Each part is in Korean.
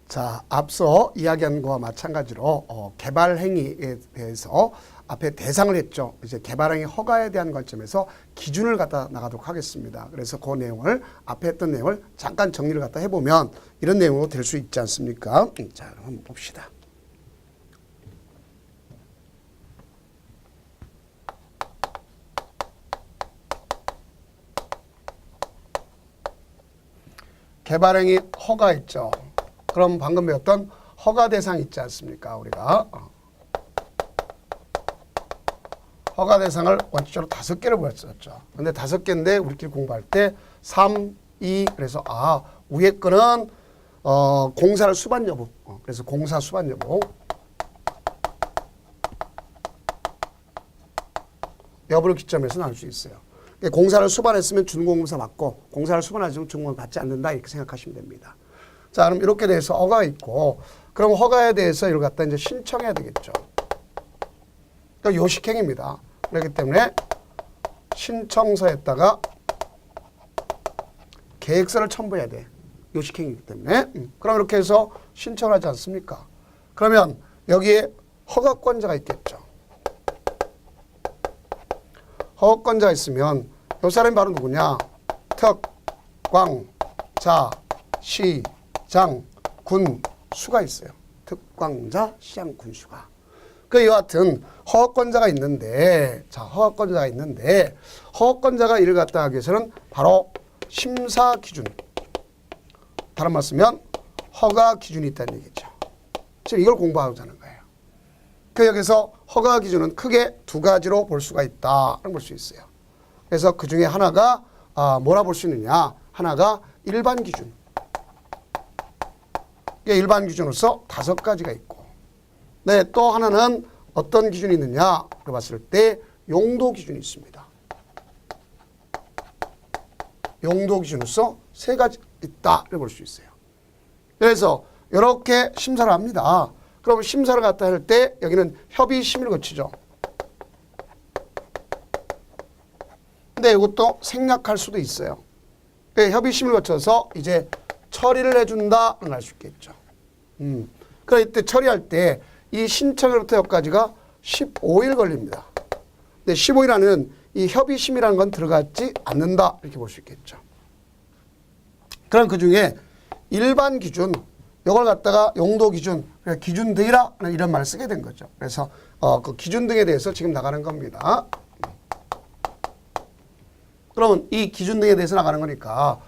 자, 앞서 이야기한 것과 마찬가지로 개발 행위에 대해서 앞에 대상을 했죠. 이제 개발 행위 허가에 대한 관점에서 기준을 갖다 나가도록 하겠습니다. 그래서 그 내용을 앞에 했던 내용을 잠깐 정리를 갖다 해보면 이런 내용으로 될 수 있지 않습니까? 자, 한번 봅시다. 개발 행위 허가 있죠. 그럼 방금 배웠던 허가 대상 있지 않습니까? 우리가 허가 대상을 원칙적으로 5개를 보였었죠. 근데 5개인데 우리끼리 공부할 때 3, 2 그래서 위에 거는 공사를 수반 여부. 그래서 공사 수반 여부. 여부를 기점해서 나눌 수 있어요. 공사를 수반했으면 준공검사 받고 공사를 수반하지 않으면 준공을 받지 않는다 이렇게 생각하시면 됩니다. 자, 그럼 이렇게 돼서 허가가 있고, 그럼 허가에 대해서 이걸 갖다 이제 신청해야 되겠죠. 그러니까 요식행위입니다. 그렇기 때문에 신청서에다가 계획서를 첨부해야 돼. 요식행위이기 때문에. 그럼 이렇게 해서 신청을 하지 않습니까? 그러면 여기에 허가권자가 있겠죠. 허가권자가 있으면 이 사람이 바로 누구냐? 특, 광, 자, 시, 장, 군, 수가 있어요. 특광자, 시장, 군수가. 그 이와 같은 허가권자가 있는데, 자, 허가권자가 있는데, 허가권자가 이를 갖다 하기 위해서는 바로 심사 기준. 다른 말 쓰면 허가 기준이 있다는 얘기죠. 지금 이걸 공부하고자 하는 거예요. 그 여기서 허가 기준은 크게 2가지로 볼 수가 있다라고 볼 수 있어요. 그래서 그 중에 하나가 뭐라 볼 수 있느냐? 하나가 일반 기준. 일반 기준으로서 5가지가 있고, 네, 또 하나는 어떤 기준이 있느냐? 그 봤을 때 용도 기준이 있습니다. 용도 기준으로서 3가지 있다를 볼 수 있어요. 그래서 이렇게 심사를 합니다. 그럼 심사를 갖다 할 때 여기는 협의 심의를 거치죠. 근데 이것도 생략할 수도 있어요. 협의 심의를 거쳐서 이제 처리를 해준다는 알 수 있겠죠. 그럼 이때 처리할 때 이 신청일부터 여기까지가 15일 걸립니다. 근데 15일 안에는 이 협의심이라는 건 들어가지 않는다 이렇게 볼 수 있겠죠. 그럼 그 중에 일반 기준, 이걸 갖다가 용도 기준, 기준 등이라 이런 말을 쓰게 된 거죠. 그래서 그 기준 등에 대해서 지금 나가는 겁니다. 그러면 이 기준 등에 대해서 나가는 거니까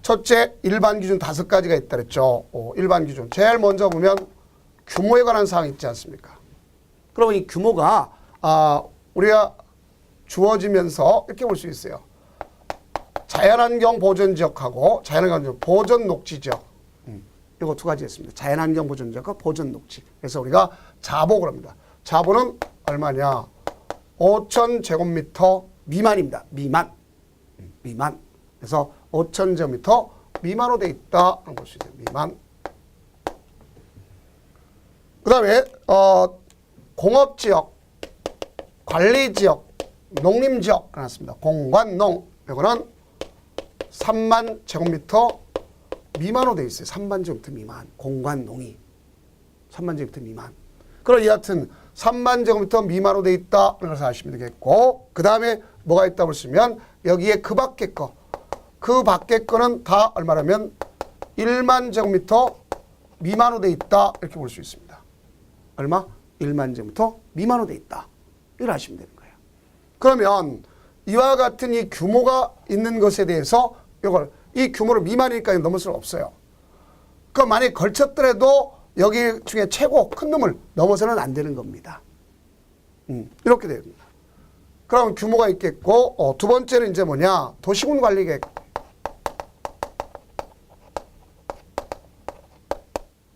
첫째, 일반 기준 5가지가 있다 그랬죠. 일반 기준. 제일 먼저 보면 규모에 관한 사항이 있지 않습니까? 그러면 이 규모가 우리가 주어지면서 이렇게 볼 수 있어요. 자연환경 보존지역하고 자연환경 보존 녹지지역. 이거 2가지 있습니다. 자연환경 보존지역과 보존 녹지. 그래서 우리가 자보를 합니다. 자보는 얼마냐? 5,000제곱미터 미만입니다. 미만. 그래서 5,000제곱미터 미만으로 돼 있다. 볼 수 있어요. 미만. 그 다음에 공업지역, 관리지역, 농림지역 나왔습니다. 공관농. 이거는 3만 제곱미터 미만으로 돼 있어요. 3만 제곱미터 미만. 공관농이 3만 제곱미터 미만. 그럼 이 같은 3만 제곱미터 미만으로 돼 있다. 그래서 아시면 되겠고, 그 다음에 뭐가 있다 보시면 여기에 그 밖에 거. 그 밖에 거는 다 얼마라면 1만 제곱미터 미만으로 돼 있다. 이렇게 볼 수 있습니다. 얼마? 1만 제곱미터 미만으로 돼 있다. 이걸 아시면 되는 거예요. 그러면 이와 같은 이 규모가 있는 것에 대해서 이 규모를 미만이니까 넘을 수는 없어요. 그럼 만약에 걸쳤더라도 여기 중에 최고 큰 놈을 넘어서는 안 되는 겁니다. 이렇게 됩니다. 그럼 규모가 있겠고, 2번째는 이제 뭐냐? 도시군 관리 계획.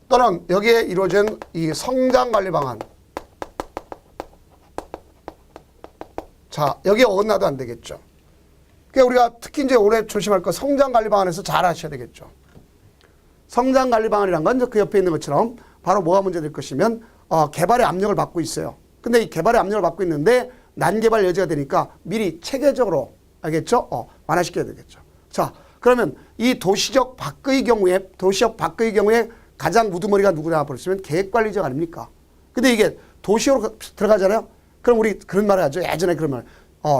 또는 여기에 이루어진 이 성장 관리 방안. 자, 여기에 어긋나도 안 되겠죠. 그러니까 우리가 특히 이제 올해 조심할 거 성장 관리 방안에서 잘 하셔야 되겠죠. 성장 관리 방안이란 건 그 옆에 있는 것처럼 바로 뭐가 문제될 것이면 개발의 압력을 받고 있어요. 근데 이 개발의 압력을 받고 있는데 난개발 여지가 되니까 미리 체계적으로 알겠죠? 완화시켜야 되겠죠. 자, 그러면 이 도시적 파크의 경우에 가장 우두머리가 누구냐 보시면 계획관리적 아닙니까? 근데 이게 도시로 들어가잖아요. 그럼 우리 그런 말을 하죠. 예전에 그런 말.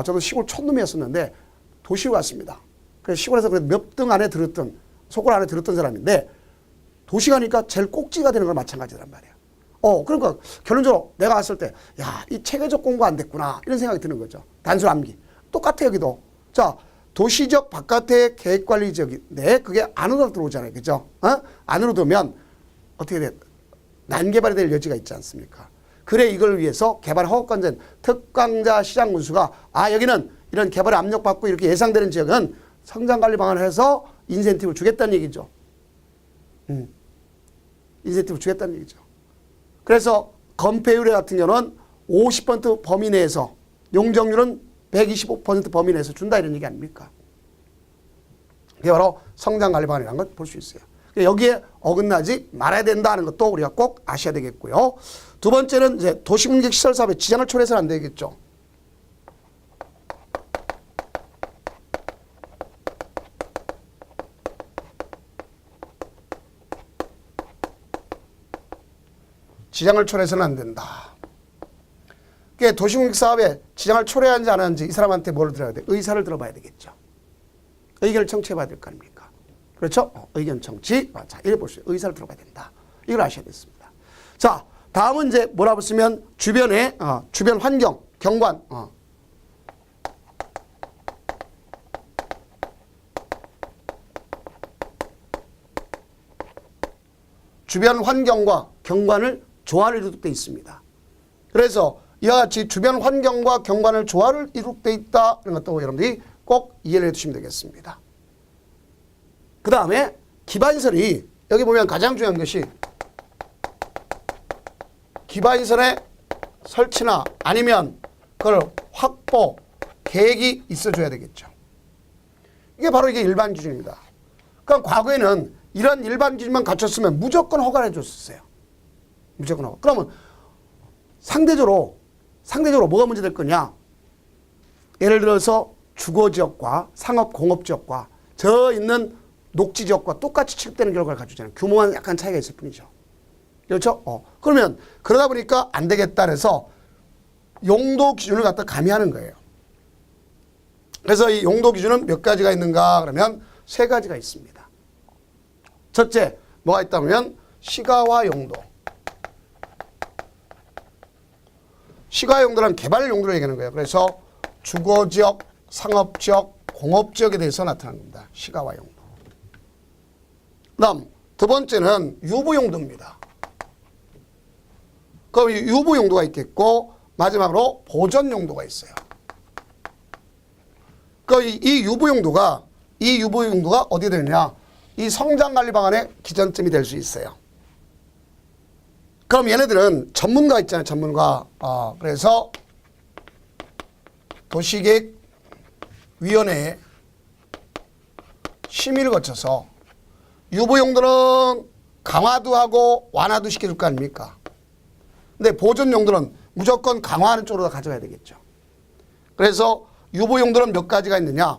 저도 시골 촌놈이었었는데 도시로 갔습니다. 그래서 시골에서 몇 등 안에 들었던, 소골 안에 들었던 사람인데 도시 가니까 제일 꼭지가 되는 건 마찬가지란 말이에요. 그러니까 결론적으로 내가 갔을 때, 야, 이 체계적 공부 안 됐구나. 이런 생각이 드는 거죠. 단순 암기. 똑같아, 여기도. 자, 도시적 바깥의 계획관리적인데 그게 안으로 들어오잖아요. 그죠? 안으로 들어오면 어떻게 돼? 난개발이 될 여지가 있지 않습니까? 그래 이걸 위해서 개발 허가권자 특강자 시장 군수가 여기는 이런 개발에 압력받고 이렇게 예상되는 지역은 성장관리 방안을 해서 인센티브를 주겠다는 얘기죠. 인센티브를 주겠다는 얘기죠. 그래서 건폐율 같은 경우는 50% 범위 내에서 용적률은 125% 범위 내에서 준다 이런 얘기 아닙니까? 그게 바로 성장관리 방안이라는 걸 볼 수 있어요. 여기에 어긋나지 말아야 된다는 것도 우리가 꼭 아셔야 되겠고요. 두 번째는 이제 도시공격 시설 사업에 지장을 초래해서는 안 되겠죠. 지장을 초래해서는 안 된다. 그게 도시공격 사업에 지장을 초래하는지 안 하는지 이 사람한테 뭘 들어야 돼? 의사를 들어봐야 되겠죠. 의견을 청취해봐야 될 거 아닙니까? 그렇죠? 의견 청취. 자, 이걸 볼 수 있어요. 의사를 들어봐야 된다. 이걸 아셔야겠습니다. 자, 다음은 이제 뭐라고 쓰면 주변에, 주변 환경, 경관. 주변 환경과 경관을 조화를 이룩돼 있습니다. 그래서 이와 같이 주변 환경과 경관을 조화를 이룩돼 있다. 이런 것도 여러분들이 꼭 이해를 해 두시면 되겠습니다. 그 다음에 기반시설이 여기 보면 가장 중요한 것이 기반시설의 설치나 아니면 그걸 확보 계획이 있어줘야 되겠죠. 이게 바로 이게 일반 기준입니다. 그러니까 과거에는 이런 일반 기준만 갖췄으면 무조건 허가를 해줬었어요. 무조건 허가. 그러면 상대적으로 뭐가 문제될 거냐? 예를 들어서 주거지역과 상업공업지역과 저 있는 녹지지역과 똑같이 취급되는 결과를 가지고 있잖아요. 규모만 약간 차이가 있을 뿐이죠. 그렇죠? 그러면 그러다 보니까 안 되겠다 해서 용도 기준을 갖다 가미하는 거예요. 그래서 이 용도 기준은 몇 가지가 있는가 그러면 세 가지가 있습니다. 첫째, 뭐가 있다면 시가화 용도. 시가화 용도란 개발 용도를 얘기하는 거예요. 그래서 주거지역, 상업지역, 공업지역에 대해서 나타나는 겁니다. 시가화 용도. 그 다음 두 번째는 유보용도입니다. 그럼 유보용도가 있겠고 마지막으로 보전용도가 있어요. 이 유보용도가 어디에 되느냐? 이 성장관리 방안의 기준점이 될 수 있어요. 그럼 얘네들은 전문가 있잖아요. 전문가. 그래서 도시계획위원회에 심의를 거쳐서 유보용도는 강화도 하고 완화도 시켜줄 거 아닙니까? 근데 보존용도는 무조건 강화하는 쪽으로 가져가야 되겠죠. 그래서 유보용도는 몇 가지가 있느냐?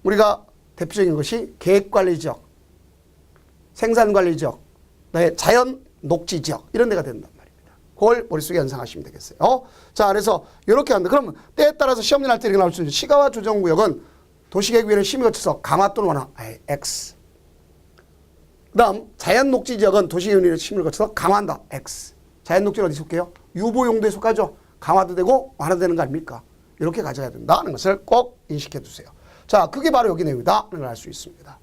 우리가 대표적인 것이 계획관리지역, 생산관리지역, 자연 녹지지역 이런 데가 된단 말입니다. 그걸 머릿속에 연상하시면 되겠어요. 자, 그래서 이렇게 한다. 그러면 때에 따라서 시험지 날 때 이렇게 나올 수 있는 시가화 조정구역은 도시계획위원회 심의 거쳐서 강화 또는 완화, X. 그 다음 자연 녹지지역은 도시계획위원회 심의를 거쳐서 강화한다, X. 자연 녹지는 어디 속해요? 유보용도에 속하죠. 강화도 되고 완화도 되는 거 아닙니까? 이렇게 가져야 된다는 것을 꼭 인식해 두세요. 자, 그게 바로 여기 내용이다. 를 알 수 있습니다.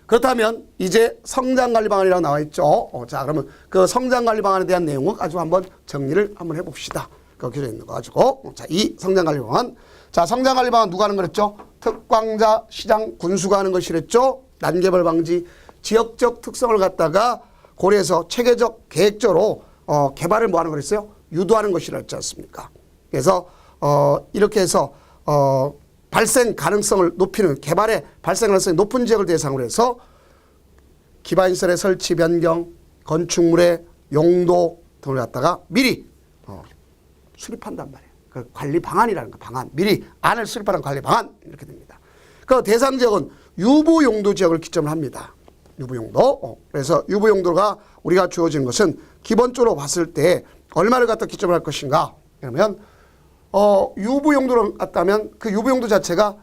그렇다면 이제 성장관리 방안이라고 나와 있죠. 자, 그러면 그 성장관리 방안에 대한 내용을 가지고 한번 정리를 한번 해봅시다. 그 규정에 있는 거 가지고. 자, 이 성장관리 방안. 자, 성장관리 방안 누가 하는 거랬죠? 특광자, 시장, 군수가 하는 것이랬죠. 난개발 방지, 지역적 특성을 갖다가 고려해서 체계적, 계획적으로 개발을 뭐 하는 거랬어요? 유도하는 것이라 했지 않습니까? 그래서 이렇게 해서 발생 가능성을 높이는 개발의 발생 가능성이 높은 지역을 대상으로 해서 기반시설의 설치 변경, 건축물의 용도 등을 갖다가 미리 수립한단 말이에요. 그 관리 방안이라는 거, 방안. 미리 안을 수립하는 관리 방안 이렇게 됩니다. 그 대상 지역은 유보용도 지역을 기점으로 합니다. 유보용도. 그래서 유보용도가 우리가 주어지는 것은 기본적으로 봤을 때 얼마를 갖다 기점으로 할 것인가. 그러면 유보용도를 갖다면 그 유보용도 자체가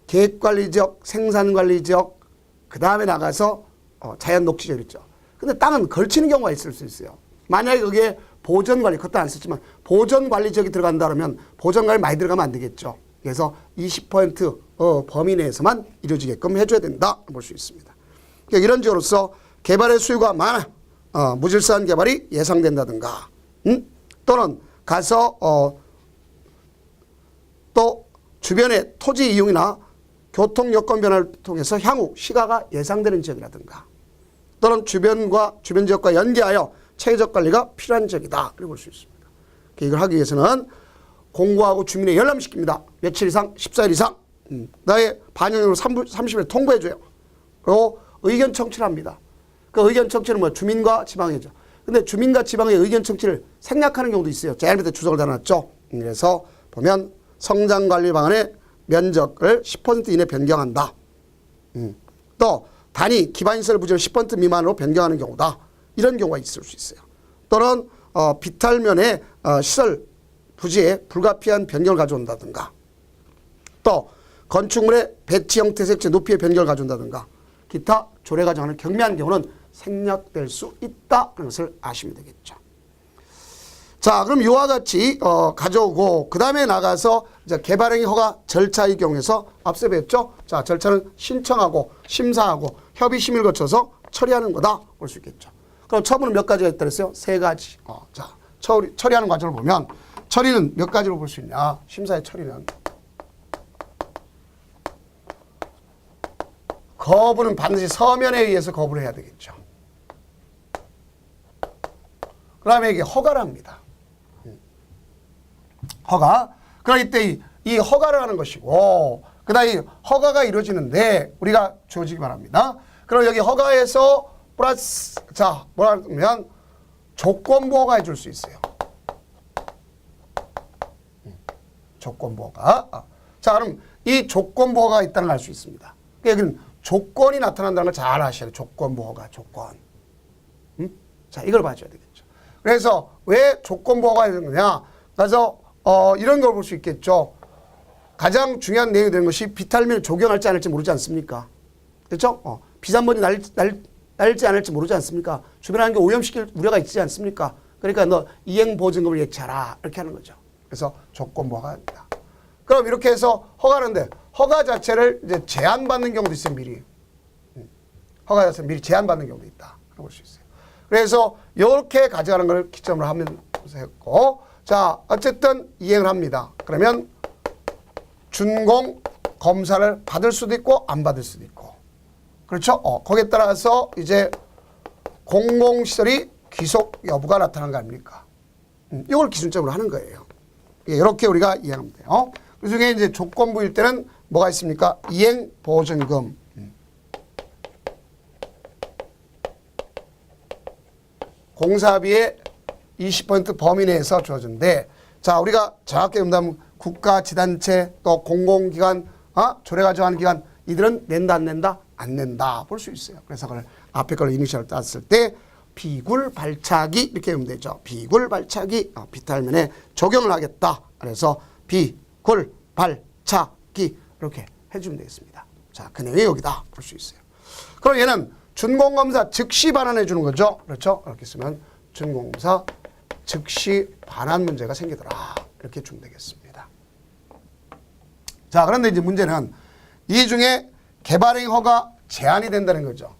계획관리지역, 생산관리지역, 그 다음에 나가서 자연녹지지역 있죠. 근데 땅은 걸치는 경우가 있을 수 있어요. 만약에 그게 보전관리, 그것도 안 썼지만 보전관리지역이 들어간다 그러면 보전관리 많이 들어가면 안 되겠죠. 그래서 20% 범위 내에서만 이루어지게끔 해줘야 된다 볼 수 있습니다. 그러니까 이런 지역으로서 개발의 수요가 많아 무질서한 개발이 예상된다든가 또는 가서 또 주변의 토지 이용이나 교통 여건 변화를 통해서 향후 시가가 예상되는 지역이라든가 또는 주변 지역과 연계하여 체계적 관리가 필요한 지역이다 이렇게 볼 수 있습니다. 이걸 하기 위해서는 공고하고 주민에 열람시킵니다. 며칠 이상, 14일 이상 나의 반영으로 30일 통보해줘요. 그리고 의견 청취를 합니다. 그 의견 청취는 뭐 주민과 지방이죠. 근데 주민과 지방의 의견 청취를 생략하는 경우도 있어요. 제일 밑에 주석을 달아놨죠. 그래서 보면 성장관리 방안의 면적을 10% 이내 변경한다. 또 단위 기반시설 부지를 10% 미만으로 변경하는 경우다. 이런 경우가 있을 수 있어요. 또는 비탈면의 시설 부지에 불가피한 변경을 가져온다든가 또 건축물의 배치 형태 색채 높이의 변경을 가져온다든가 기타 조례 과정을 경미한 경우는 생략될 수 있다는 것을 아시면 되겠죠. 자, 그럼 이와 같이 가져오고 그 다음에 나가서 이제 개발행위 허가 절차의 경우에서 앞서 배웠죠. 자, 절차는 신청하고 심사하고 협의 심의를 거쳐서 처리하는 거다 볼 수 있겠죠. 그럼 처분은 몇 가지가 있다 그랬어요? 3가지. 자, 처리하는 과정을 보면 처리는 몇 가지로 볼 수 있냐? 심사의 처리는 거부는 반드시 서면에 의해서 거부를 해야 되겠죠. 그 다음에 이게 허가를 합니다. 허가. 그러기 때문에 이 허가를 하는 것이고 그 다음에 허가가 이루어지는데 우리가 주어지기 바랍니다. 그럼 여기 허가에서 플러스 자 뭐라 하면 조건부허가 해줄 수 있어요. 조건부허가. 자, 그럼 이 조건부허가 있다는 걸 알 수 있습니다. 여기는 조건이 나타난다는 걸 잘 아셔야 돼요. 조건부허가 조건. 자, 이걸 봐줘야 되겠죠. 그래서 왜 조건부허가 되는 거냐? 그래서 이런 걸 볼 수 있겠죠. 가장 중요한 내용이 되는 것이 비탈면을 적용할지 않을지 모르지 않습니까? 그렇죠? 비산번이 날지 않을지 모르지 않습니까? 주변 환경 오염시킬 우려가 있지 않습니까? 그러니까 너 이행보증금을 예치하라 이렇게 하는 거죠. 그래서 조건부허가 합니다. 그럼 이렇게 해서 허가하는데 허가 자체를 이제 제한받는 경우도 있어요. 미리. 허가 자체를 미리 제한받는 경우도 있다. 볼 수 있어요. 그래서 이렇게 가져가는 걸 기점으로 하면서 했고 자 어쨌든 이행을 합니다. 그러면 준공 검사를 받을 수도 있고 안 받을 수도 있고 그렇죠? 거기에 따라서 이제 공공시설이 귀속 여부가 나타난 거 아닙니까? 이걸 기준점으로 하는 거예요. 이렇게 우리가 이해하면 돼요. 그 중에 이제 조건부일 때는 뭐가 있습니까? 이행보증금. 공사비의 20% 범위 내에서 주어진데 자 우리가 정확히 본다면 국가, 지단체 또 공공기관, 조례 가져가는 기관 이들은 낸다 안 낸다? 안 낸다 볼 수 있어요. 그래서 그걸 앞에 걸 이니셜을 땄을 때 비굴 발차기 이렇게 하면 되죠. 비굴 발차기 비탈면에 적용을 하겠다. 그래서 비굴 발차기 이렇게 해주면 되겠습니다. 자, 그 내용이 여기다 볼 수 있어요. 그럼 얘는 준공검사 즉시 반환해 주는 거죠. 그렇죠? 이렇게 쓰면 준공검사 즉시 반환 문제가 생기더라. 이렇게 주면 되겠습니다. 자, 그런데 이제 문제는 이 중에 개발행위 허가 제한이 된다는 거죠.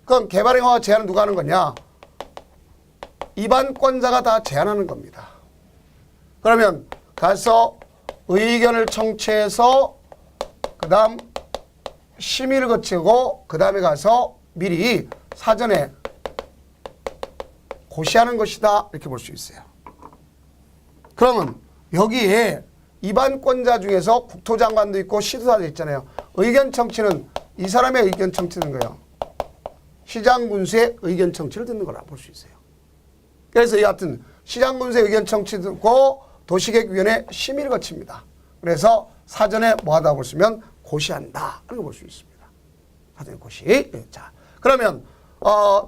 그럼 개발행위 허가 제한은 누가 하는 거냐? 입안권자가 다 제한하는 겁니다. 그러면 가서 의견을 청취해서 그 다음 심의를 거치고 그 다음에 가서 미리 사전에 고시하는 것이다 이렇게 볼 수 있어요. 그러면 여기에 입안권자 중에서 국토장관도 있고 시도사도 있잖아요. 의견 청취는 이 사람의 의견 청취는 거예요. 시장군수의 의견 청취를 듣는 거라 볼 수 있어요. 그래서 이 같은 시장군수의 의견 청취 듣고 도시계획위원회 심의를 거칩니다. 그래서 사전에 뭐 하다 보시면 고시한다 하는 거 볼 수 있습니다. 사전에 고시. 예, 자, 그러면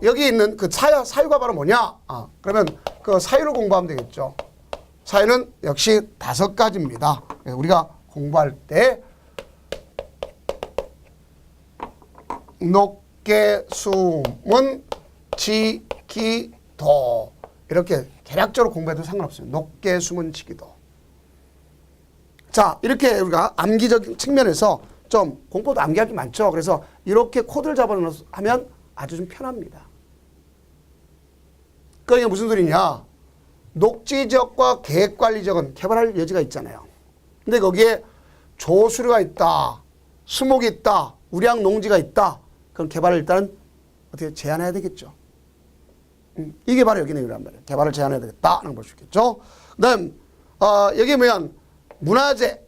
여기 있는 그 사유가 바로 뭐냐? 그러면 그 사유를 공부하면 되겠죠. 사유는 역시 5가지입니다. 우리가 공부할 때 녹계, 수문, 지기도 이렇게 개략적으로 공부해도 상관없습니다. 녹계, 수문, 지기도. 자, 이렇게 우리가 암기적인 측면에서 좀 공부도 암기할 게 많죠. 그래서 이렇게 코드를 잡아놓으면 하면 아주 좀 편합니다. 그러니까 무슨 소리냐? 녹지지역과 계획관리지역은 개발할 여지가 있잖아요. 근데 거기에 조수류가 있다, 수목이 있다, 우량 농지가 있다. 그럼 개발을 일단은 어떻게 제한해야 되겠죠. 이게 바로 여기 내용이란 말이에요. 개발을 제한해야 되겠다는 걸 볼 수 있겠죠. 그 다음 여기 보면 문화재,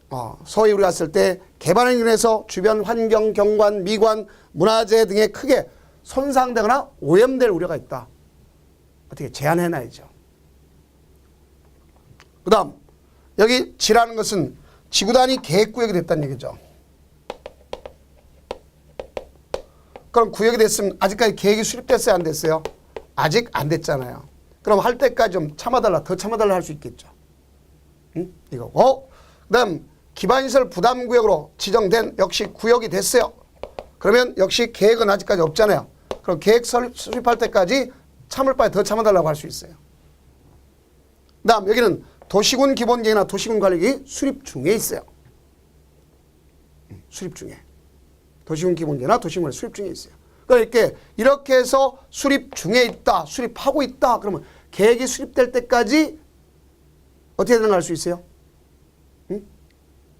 소위 우리가 봤을 때 개발을 인해서 주변 환경, 경관, 미관, 문화재 등에 크게 손상되거나 오염될 우려가 있다. 어떻게 제한해놔야죠. 그 다음 여기 지라는 것은 지구단위 계획구역이 됐다는 얘기죠. 그럼 구역이 됐으면 아직까지 계획이 수립됐어요? 안 됐어요? 아직 안 됐잖아요. 그럼 할 때까지 좀 참아달라, 더 참아달라 할 수 있겠죠. 이거고. 그 다음 기반시설 부담구역으로 지정된 역시 구역이 됐어요. 그러면 역시 계획은 아직까지 없잖아요. 그럼 계획 수립할 때까지 참을 바에 더 참아달라고 할 수 있어요. 그 다음 여기는 도시군 기본계획이나 도시군 관리계획이 수립 중에 있어요. 수립 중에. 도시군 기본계획이나 도시군 관리 수립 중에 있어요. 그러니까 이렇게 해서 수립 중에 있다, 수립하고 있다. 그러면 계획이 수립될 때까지 어떻게 되는가 알 수 있어요?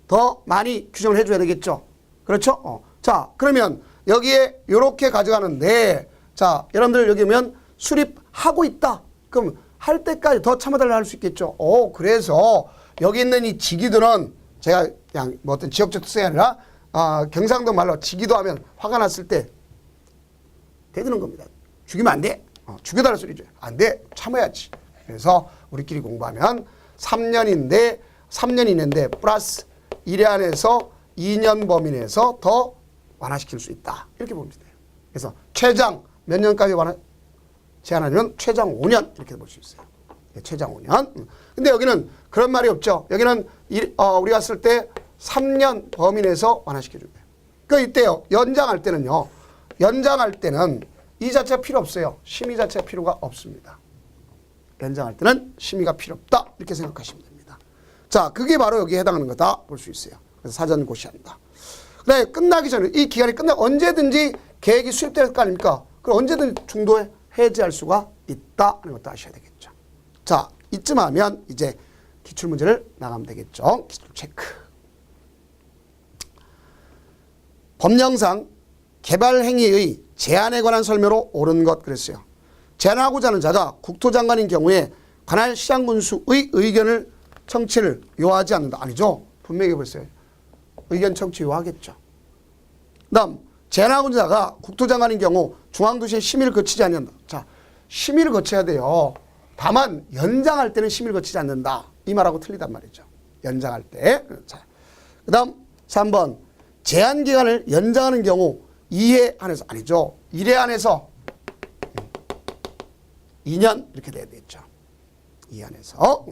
더 많이 규정을 해줘야 되겠죠. 그렇죠? 자, 그러면 여기에 이렇게 가져가는데, 자, 여러분들 여기 보면 수립하고 있다. 그럼 할 때까지 더 참아달라 할 수 있겠죠. 그래서 여기 있는 이 지기도는 제가 그냥 뭐 어떤 지역적 특성이 아니라 경상도 말로 지기도 하면 화가 났을 때 대드는 겁니다. 죽이면 안 돼. 죽여달라는 소리죠. 안 돼. 참아야지. 그래서 우리끼리 공부하면 3년인데 3년 이내인데 플러스 1회 안에서 2년 범위 내에서 더 완화시킬 수 있다. 이렇게 보면 돼요. 그래서 최장 몇 년까지 제한하면 최장 5년 이렇게 볼 수 있어요. 최장 5년. 근데 여기는 그런 말이 없죠. 여기는 우리가 쓸 때 3년 범위 내에서 완화시켜 줍니다. 그러니까 이때요. 연장할 때는요. 연장할 때는 이 자체가 필요 없어요. 심의 자체가 필요가 없습니다. 연장할 때는 심의가 필요 없다. 이렇게 생각하시면 됩니다. 자, 그게 바로 여기에 해당하는 거다 볼 수 있어요. 그래서 사전 고시한다. 그다음에 끝나기 전에 이 기간이 언제든지 계획이 수립될 거 아닙니까? 그럼 언제든지 중도에 해제할 수가 있다 하는 것도 아셔야 되겠죠. 자, 이쯤 하면 이제 기출문제를 나가면 되겠죠. 기출 체크. 법령상 개발행위의 제한에 관한 설명으로 옳은 것 그랬어요. 제한하고자 하는 자가 국토장관인 경우에 관할 시장군수의 의견을 청취를 요하지 않는다. 아니죠. 분명히 보세요. 의견 청취 요하겠죠. 다음 제한하고자 자가 국토장관인 경우 중앙도시의 심의를 거치지 않는다. 자, 심의를 거쳐야 돼요. 다만 연장할 때는 심의를 거치지 않는다. 이 말하고 틀리단 말이죠. 연장할 때. 자, 그 다음 3번 제한기간을 연장하는 경우 2회 안에서 아니죠. 1회 안에서 2년 이렇게 돼야 되겠죠. 2회 안에서.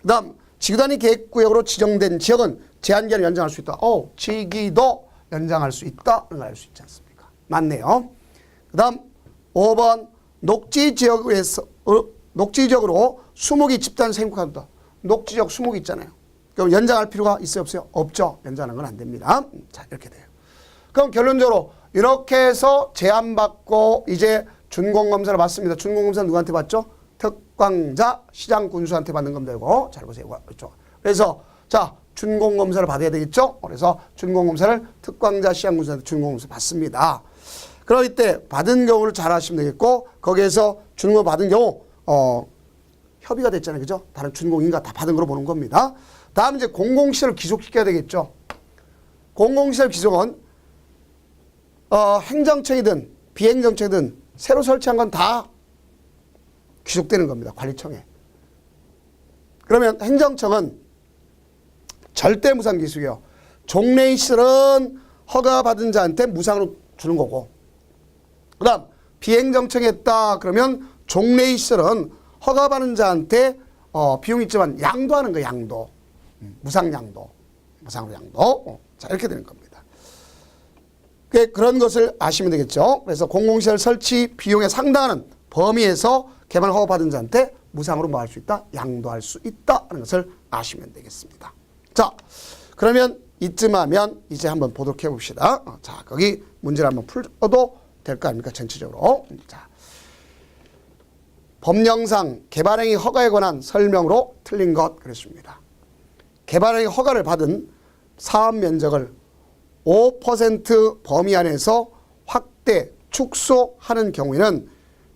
그 다음 지구단위 계획구역으로 지정된 지역은 제한기간을 연장할 수 있다. 지기도 연장할 수 있다. 이걸 알 수 있지 않습니까? 맞네요. 그 다음 5번 녹지지역으로 수목이 집단 생육한다. 녹지지역 수목이 있잖아요. 그럼 연장할 필요가 있어요? 없어요? 없죠. 연장하는 건 안 됩니다. 자, 이렇게 돼요. 그럼 결론적으로 이렇게 해서 제안받고 이제 준공검사를 받습니다. 준공검사는 누구한테 받죠? 특광자 시장군수한테 받는 겁니다. 이거 잘 보세요. 그렇죠. 그래서 자, 준공검사를 받아야 되겠죠. 그래서 준공검사를 특광자 시장군수한테 준공검사 받습니다. 그럼 이때 받은 경우를 잘 하시면 되겠고 거기에서 준공 받은 경우 협의가 됐잖아요. 그죠? 다른 준공인가 다 받은 거로 보는 겁니다. 다음 이제 공공시설을 귀속시켜야 되겠죠. 공공시설 귀속은 행정청이든 비행정청이든 새로 설치한 건 다 귀속되는 겁니다. 관리청에. 그러면 행정청은 절대 무상 기술이요. 종래의 시설은 허가받은 자한테 무상으로 주는 거고, 그 다음 비행정청했다 그러면 종래의 시설은 허가받은 자한테 비용이 있지만 양도하는 거예요. 양도. 무상 양도. 무상으로 양도. 자, 이렇게 되는 겁니다. 그런 것을 아시면 되겠죠. 그래서 공공시설 설치 비용에 상당하는 범위에서 개발 허가받은 자한테 무상으로 뭐 할 수 있다? 양도할 수 있다 하는 것을 아시면 되겠습니다. 자, 그러면 이쯤 하면 이제 한번 보도록 해봅시다. 자, 거기 문제를 한번 풀어도 될 거 아닙니까? 전체적으로. 자, 법령상 개발행위 허가에 관한 설명으로 틀린 것 그랬습니다. 개발행위 허가를 받은 사업 면적을 5% 범위 안에서 확대, 축소하는 경우에는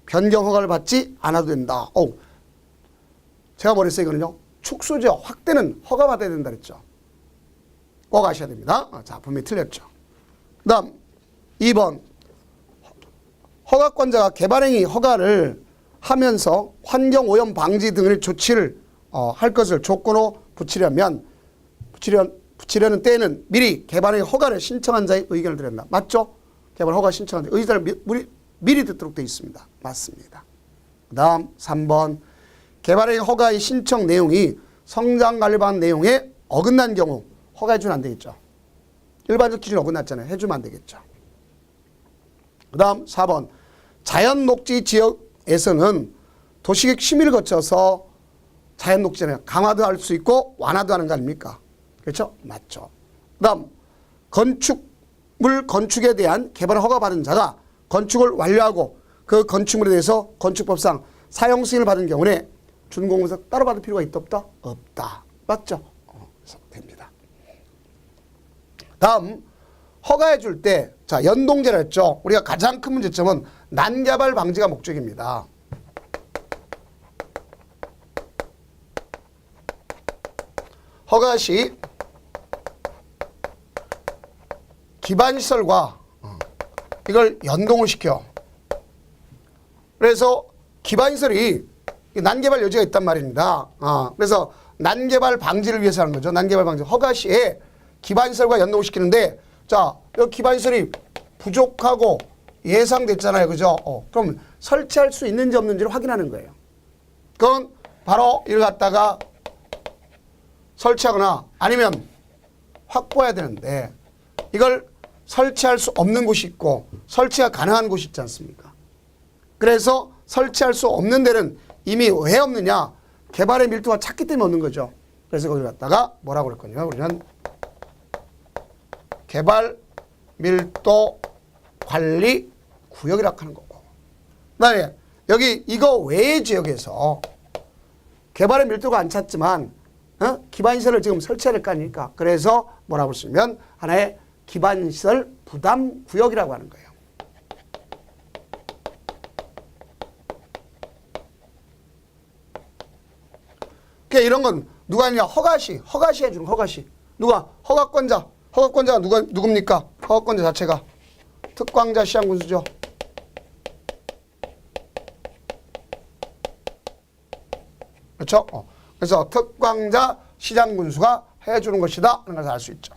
변경 허가를 받지 않아도 된다. 제가 뭐랬어요? 이거는요. 축소죠. 확대는 허가받아야 된다 그랬죠. 꼭 아셔야 됩니다. 자, 분명히 틀렸죠. 그 다음 2번 허가권자가 개발행위 허가를 하면서 환경오염 방지 등의 조치를 할 것을 조건으로 붙이려는 때에는 미리 개발행위 허가를 신청한 자의 의견을 드린다. 맞죠? 개발 허가 신청한 자의 의견을 미리 듣도록 되어 있습니다. 맞습니다. 그 다음 3번 개발행위 허가의 신청 내용이 성장관리반 내용에 어긋난 경우 허가해주면 안 되겠죠. 일반적 기준이 어긋났잖아요. 해주면 안 되겠죠. 그 다음 4번 자연녹지 지역에서는 도시계획 심의를 거쳐서 자연녹지는 강화도 할 수 있고 완화도 하는 거 아닙니까? 그렇죠? 맞죠. 그 다음 건축물 건축에 대한 개발 허가받은 자가 건축을 완료하고 그 건축물에 대해서 건축법상 사용 승인을 받은 경우에 준공에서 따로 받을 필요가 있다 없다? 없다. 맞죠? 그래서 됩니다. 다음 허가해 줄 때 자 연동제라 했죠. 우리가 가장 큰 문제점은 난개발 방지가 목적입니다. 허가 시 기반시설과 이걸 연동을 시켜. 그래서 기반시설이 난개발 여지가 있단 말입니다. 그래서 난개발 방지를 위해서 하는 거죠. 난개발 방지. 허가 시에 기반시설과 연동시키는데 자, 여기 기반시설이 부족하고 예상됐잖아요. 그죠? 그럼 설치할 수 있는지 없는지를 확인하는 거예요. 그건 바로 이걸 갖다가 설치하거나 아니면 확보해야 되는데 이걸 설치할 수 없는 곳이 있고 설치가 가능한 곳이 있지 않습니까? 그래서 설치할 수 없는 데는 이미 왜 없느냐? 개발의 밀도가 찼기 때문에 없는 거죠. 그래서 거기를 갖다가 뭐라고 그럴 거냐? 우리는 개발 밀도 관리 구역이라고 하는 거고. 그다음에 여기 이거 외의 지역에서 개발의 밀도가 안 찼지만 기반시설을 지금 설치해야 될 거 아닙니까? 그래서 뭐라고 쓰면 하나의 기반시설 부담 구역이라고 하는 거예요. 그러니까 이런 건 누가 하냐? 허가시 해주는 허가시. 누가? 허가권자가 누굽니까? 허가권자 자체가 특광자 시장군수죠. 그렇죠? 그래서 특광자 시장군수가 해주는 것이다 하는 것을 알 수 있죠.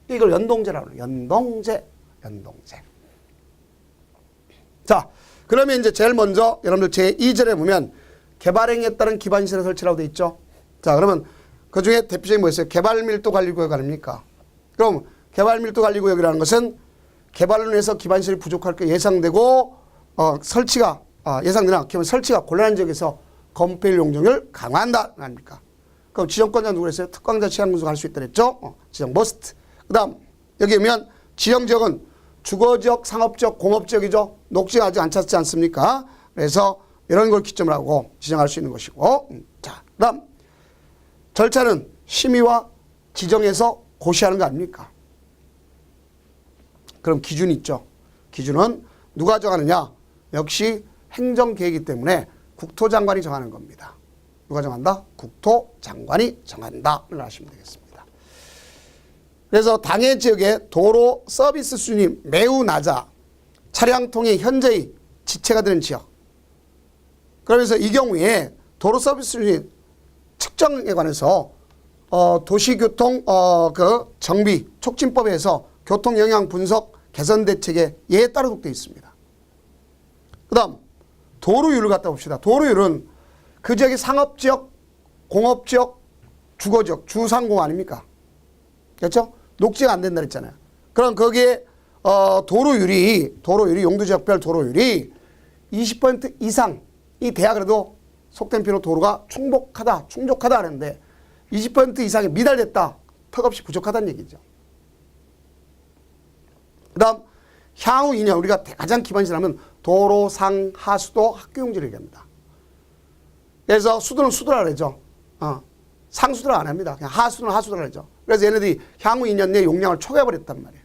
이걸 연동제라고 해요. 연동제. 자, 그러면 이제 제일 먼저 여러분들 제2절에 보면 개발행위에 따른 기반시설 설치라고 돼 있죠. 자, 그러면 그 중에 대표적인 뭐 있어요? 개발밀도관리구역 아닙니까? 그럼 개발밀도관리구역이라는 것은 개발로 인해서 기반시설이 부족할 게 예상되고 설치가 예상되나 그러면 설치가 곤란한 지역에서 건폐율 용적률을 강화한다 아닙니까? 그럼 지정권자 누구 그랬어요? 특광자 시장군수가 할 수 있다 그랬죠? 지정 머스트. 그 다음 여기 오면 지정지역은 주거지역, 상업지역, 공업지역이죠. 녹지가 아직 안 찼지 않습니까? 그래서 이런 걸 기점으로 하고 지정할 수 있는 것이고. 자, 그 다음 절차는 심의와 지정에서 고시하는 거 아닙니까? 그럼 기준이 있죠. 기준은 누가 정하느냐? 역시 행정계획이기 때문에 국토장관이 정하는 겁니다. 누가 정한다? 국토장관이 정한다. 를 아시면 되겠습니다. 그래서 당해 지역의 도로 서비스 수준이 매우 낮아 차량 통행 현저히 지체가 되는 지역. 그러면서 이 경우에 도로 서비스 수준이 측정에 관해서 도시교통 그 정비 촉진법에서 교통 영향 분석 개선 대책에 예에 따르도록 되어 있습니다. 그다음 도로율을 갖다 봅시다. 도로율은 그 지역이 상업지역, 공업지역, 주거지역, 주상공 아닙니까? 그렇죠? 녹지가 안 된다 그랬잖아요. 그럼 거기에 도로율이 용도지역별 도로율이 20% 이상이 돼야 그래도 속된 표현으로 도로가 충족하다 하는데 20% 이상이 미달됐다. 턱없이 부족하다는 얘기죠. 그 다음 향후 2년 우리가 가장 기반시설하면 도로, 상, 하수도, 학교용지를 얘기합니다. 그래서 수도는 수도라 그러죠. 상수도를 안 합니다. 그냥 하수도는 하수도라 그러죠. 그래서 얘네들이 향후 2년 내에 용량을 초과해버렸단 말이에요.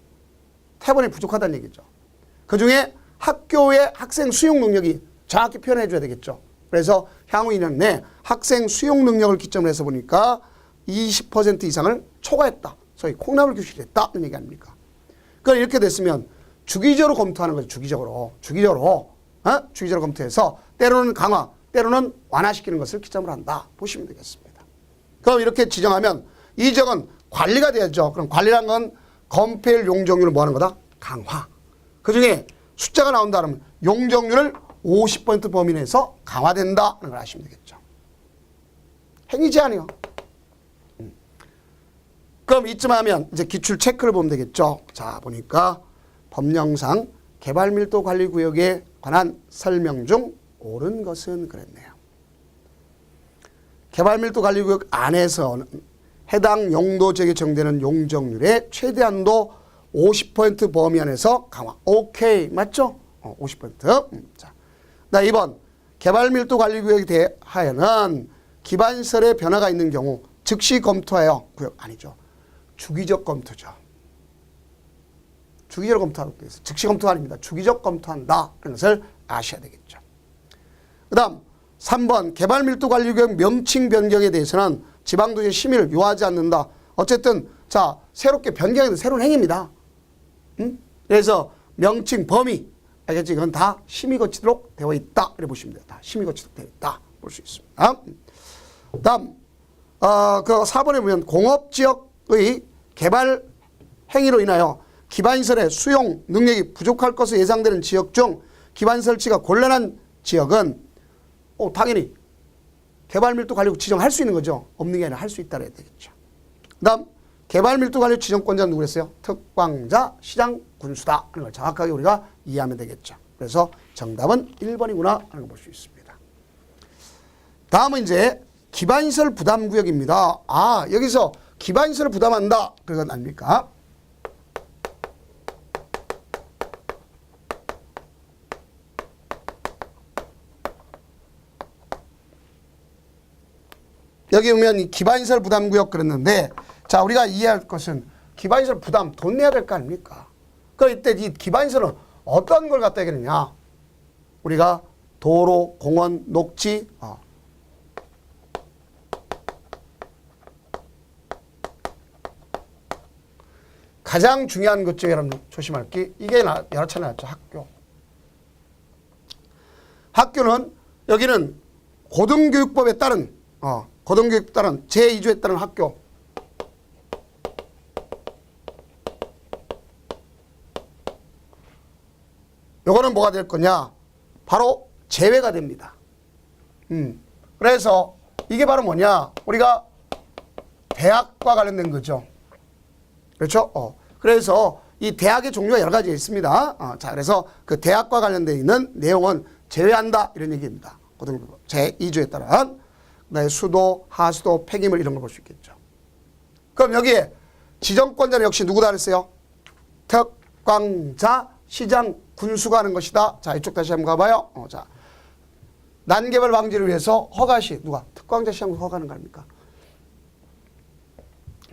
태번이 부족하다는 얘기죠. 그중에 학교의 학생 수용 능력이 정확히 표현해 줘야 되겠죠. 그래서 향후 2년 내 학생 수용 능력을 기점으로 해서 보니까 20% 이상을 초과했다. 소위 콩나물 교실이 됐다는 얘기 아닙니까? 그럼 이렇게 됐으면 주기적으로 검토하는 거죠. 주기적으로 검토해서 때로는 강화, 때로는 완화시키는 것을 기점으로 한다. 보시면 되겠습니다. 그럼 이렇게 지정하면 이 지역은 관리가 돼야죠. 그럼 관리란 건 건폐율 용적률을 뭐 하는 거다? 강화. 그중에 숫자가 나온다 그러면 용적률을 50% 범위 내에서 강화된다는 걸 아시면 되겠죠. 행위 제한이요. 그럼 이쯤 하면 이제 기출 체크를 보면 되겠죠. 자, 보니까 법령상 개발밀도관리구역에 관한 설명 중 옳은 것은 그랬네요. 개발밀도관리구역 안에서는 해당 용도 지역에 정되는 용적률의 최대한도 50% 범위 안에서 강화. 오케이. 맞죠? 50%. 자, 나 2번. 개발밀도관리구역에 대하여는 기반시설의 변화가 있는 경우 즉시 검토하여 구역 아니죠. 주기적 검토죠. 주기적으로 검토하도록 되어 있어요. 즉시 검토가 아닙니다. 주기적 검토한다. 라는 것을 아셔야 되겠죠. 그 다음 3번 개발밀도관리구역 명칭 변경에 대해서는 지방도시의 심의를 요하지 않는다. 어쨌든 자 새롭게 변경해도 새로운 행위입니다. 그래서 명칭 범위 알겠지? 이건 다 심의 거치도록 되어 있다. 이렇게 보시면 돼요. 다 심의 거치도록 되어 있다. 볼 수 있습니다. 다음 그 4번에 보면 공업지역의 개발 행위로 인하여 기반시설의 수용 능력이 부족할 것으로 예상되는 지역 중 기반 설치가 곤란한 지역은 당연히 개발밀도관리구 지정할 수 있는 거죠. 없는 게 아니라 할 수 있다 그래야 되겠죠. 그 다음 개발밀도관리 지정권자는 누구랬어요? 특광자, 시장, 군수다 하는 걸 정확하게 우리가 이해하면 되겠죠. 그래서 정답은 1번이구나 하는 걸 볼 수 있습니다. 다음은 이제 기반시설 부담구역입니다. 여기서 기반시설을 부담한다. 그건 아닙니까? 여기 보면 이 기반시설 부담구역 그랬는데 자 우리가 이해할 것은 기반시설 부담 돈 내야 될 거 아닙니까? 그럼 이때 이 기반시설은 어떤 걸 갖다 얘기하느냐? 우리가 도로, 공원, 녹지 가장 중요한 것 중에 여러분 조심할 게 이게 여러 차례 나왔죠. 학교는 여기는 고등교육법에 따른 고등교육에 따른 제2조에 따른 학교. 요거는 뭐가 될 거냐? 바로 제외가 됩니다. 그래서 이게 바로 뭐냐? 우리가 대학과 관련된 거죠. 그렇죠? 그래서 이 대학의 종류가 여러 가지 있습니다. 자, 그래서 그 대학과 관련되어 있는 내용은 제외한다. 이런 얘기입니다. 고등교육법 제2조에 따른. 수도, 하수도, 폐기물 이런 걸 볼 수 있겠죠. 그럼 여기에 지정권자는 역시 누구다 그랬어요? 특광자, 시장, 군수가 하는 것이다. 자, 이쪽 다시 한번 가봐요. 자, 난개발 방지를 위해서 허가시 누가? 특광자, 시장, 허가하는 거 아닙니까?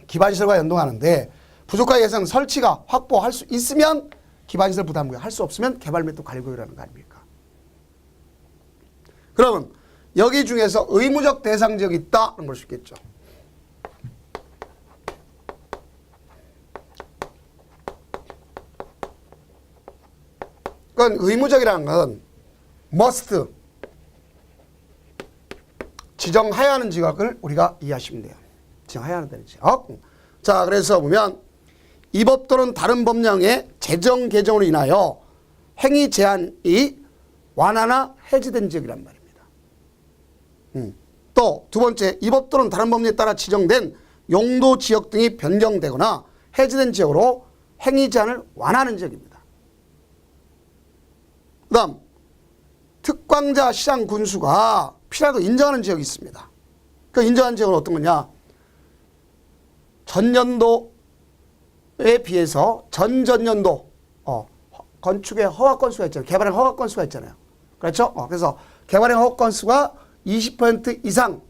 기반시설과 연동하는데 부족한 예산 설치가 확보할 수 있으면 기반시설 부담구역, 할 수 없으면 개발밀도관리구역이라는 거 아닙니까? 그러면 여기 중에서 의무적 대상 지역이 있다는 볼 수 있겠죠. 그건 의무적이라는 건 must 지정해야 하는 지역을 우리가 이해하시면 돼요. 지정해야 한다는 지역. 자, 그래서 보면 이 법 또는 다른 법령의 제정 개정으로 인하여 행위 제한이 완화나 해제된 지역이란 말입니다. 또 두 번째, 이 법 또는 다른 법령에 따라 지정된 용도 지역 등이 변경되거나 해제된 지역으로 행위 제한을 완화하는 지역입니다. 그 다음 특광자 시장 군수가 필요하다고 인정하는 지역이 있습니다. 그 인정한 지역은 어떤 거냐? 전년도에 비해서 전전년도 건축의 허가 건수가 있잖아요. 개발의 허가 건수가 있잖아요. 그렇죠? 그래서 개발의 허가 건수가 20% 이상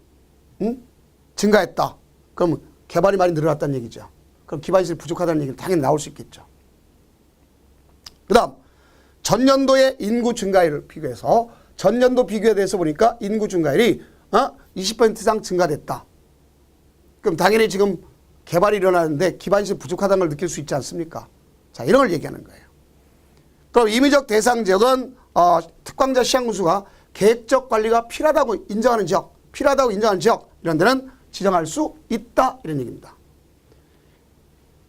증가했다. 그럼 개발이 많이 늘어났다는 얘기죠. 그럼 기반시설이 부족하다는 얘기는 당연히 나올 수 있겠죠. 그 다음 전년도의 인구 증가율을 비교해서 전년도 비교에 대해서 보니까 인구 증가율이 20% 이상 증가됐다. 그럼 당연히 지금 개발이 일어나는데 기반시설이 부족하다는 걸 느낄 수 있지 않습니까? 자, 이런 걸 얘기하는 거예요. 그럼 임의적 대상 지역은 특광자 시장군수가 계획적 관리가 필요하다고 인정하는 지역, 필요하다고 인정하는 지역 이런 데는 지정할 수 있다 이런 얘기입니다.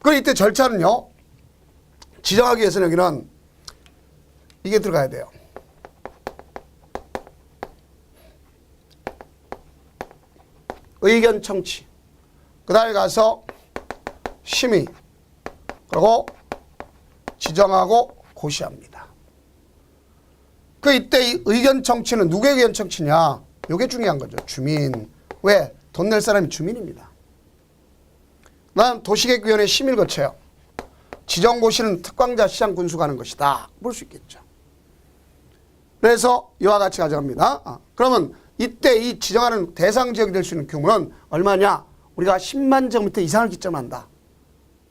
그럼 이때 절차는요. 지정하기 위해서는 여기는 이게 들어가야 돼요. 의견 청취. 그 다음에 가서 심의. 그리고 지정하고 고시합니다. 그 이때 이 의견 청취는 누구의 의견 청취냐? 이게 중요한 거죠. 주민. 왜? 돈 낼 사람이 주민입니다. 난 도시계획위원회 심의를 거쳐요. 지정고시는 특광자 시장 군수가 하는 것이다. 볼 수 있겠죠. 그래서 이와 같이 가져갑니다. 그러면 이때 이 지정하는 대상 지역이 될 수 있는 규모는 얼마냐? 우리가 10만 제곱미터 이상을 기점한다.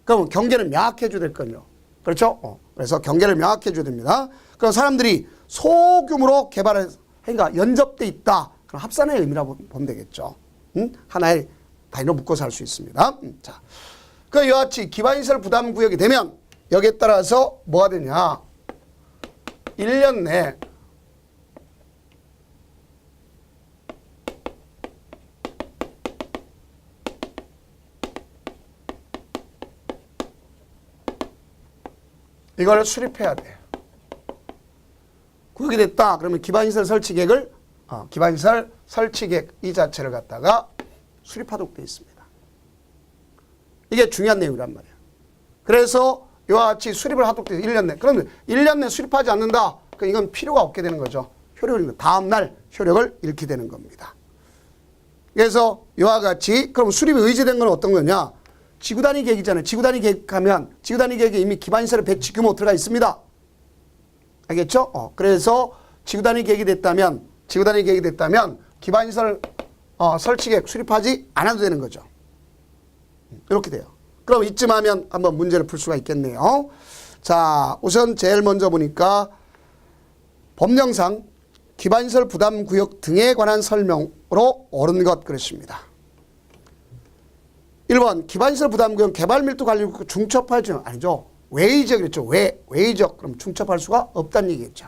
그러면 경계는 명확해 줘야 될 거요. 그렇죠? 그래서 경계를 명확해 줘야 됩니다. 그럼 사람들이 소규모로 개발해서 그러니까 연접돼 있다. 그럼 합산의 의미라고 보면 되겠죠. 하나의 단위로 묶어서 할 수 있습니다. 자, 그 이와 같이 기반시설 부담 구역이 되면 여기에 따라서 뭐가 되냐? 1년 내 이걸 수립해야 돼. 구역이 됐다. 그러면 기반시설 설치 계획을 기반시설 설치 계획 이 자체를 갖다가 수립하도록 되어 있습니다. 이게 중요한 내용이란 말이에요. 그래서 이와 같이 수립을 하도록 되어 1년 내. 그러면 1년 내 수립하지 않는다. 그럼 이건 필요가 없게 되는 거죠. 효력을 다음 날 효력을 잃게 되는 겁니다. 그래서 이와 같이 그럼 수립이 의지된 건 어떤 거냐? 지구단위 계획이잖아요. 지구단위 계획하면 지구단위 계획에 이미 기반시설의 배치 규모 들어가 있습니다. 알겠죠? 그래서 지구단위 계획이 됐다면 기반시설 설치 계획 수립하지 않아도 되는 거죠. 이렇게 돼요. 그럼 이쯤 하면 한번 문제를 풀 수가 있겠네요. 자, 우선 제일 먼저 보니까 법령상 기반시설 부담구역 등에 관한 설명으로 옳은 것 그랬습니다. 1번 기반시설 부담구역 개발밀도 관리구역 중첩할 지역은 아니죠. 외의지역 그랬죠. 외의지역 그럼 중첩할 수가 없다는 얘기겠죠.